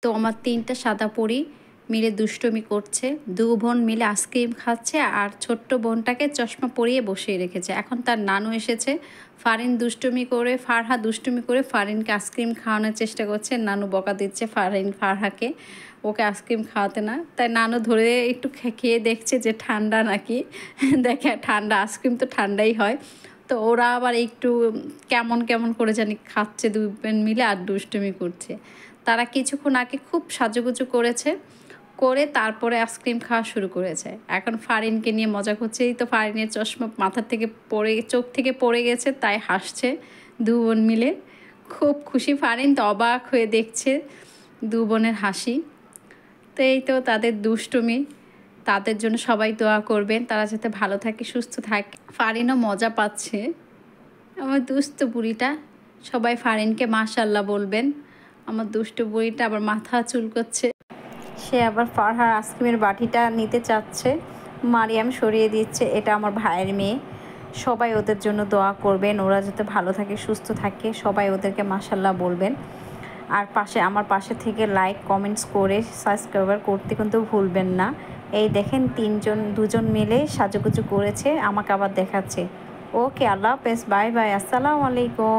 তো আমার 3টা সাদা পরি মিলে দুষ্টুমি করছে। 2 বোন মিলে আইসক্রিম খাচ্ছে আর ছোট্ট বোনটাকে চশমা পরিয়ে বসিয়ে রেখেছে। এখন তার নানু এসেছে। ফারহা দুষ্টুমি করে ফারিনকে আইসক্রিম খাওয়ানোর চেষ্টা করছে। নানু বকা দিচ্ছে ফারহাকে, ওকে আইসক্রিম খাওয়াতে না। তাই নানু ধরে একটু খেয়ে দেখছে যে ঠান্ডা নাকি। দেখে ঠান্ডা, আইসক্রিম তো ঠান্ডাই হয়। তো ওরা আবার একটু কেমন কেমন করে জানি খাচ্ছে 2 বোন মিলে আর দুষ্টুমি করছে। তারা কিছুক্ষণ আগে খুব সাজুগুজু করেছে, করে তারপরে আইসক্রিম খাওয়া শুরু করেছে। এখন ফারিনকে নিয়ে মজা করছে। এই তো ফারিনের চশমা মাথার থেকে চোখ থেকে পড়ে গেছে, তাই হাসছে 2 বোন মিলে। খুব খুশি ফারিন, তো অবাক হয়ে দেখছে 2 বোনের হাসি। তো এই তো তাদের দুষ্টুমি। তাদের জন্য সবাই দোয়া করবেন, তারা যাতে ভালো থাকে, সুস্থ থাকে। ফারিনও মজা পাচ্ছে। আমার দুষ্ট বুড়িটা, সবাই ফারিনকে মাশাআল্লাহ বলবেন। আমার দুষ্ট বুড়িটা আবার মাথা চুলকোচ্ছে। সে আবার ফারহার আইসক্রিমের বাটিটা নিতে চাচ্ছে, মারিয়াম সরিয়ে দিচ্ছে। এটা আমার ভাইয়ের মেয়ে। সবাই ওদের জন্য দোয়া করবেন, ওরা যাতে ভালো থাকে, সুস্থ থাকে। সবাই ওদেরকে মাশাআল্লাহ বলবেন। আর আমার পাশে থেকে লাইক কমেন্টস করে সাবস্ক্রাইব করতে কিন্তু ভুলবেন না। এই দেখেন 2জন মিলে সাজুগুজু করেছে, আমাকে আবার দেখাচ্ছে। ওকে, আল্লাহ হাফেজ, বাই বাই, আসসালামু আলাইকুম।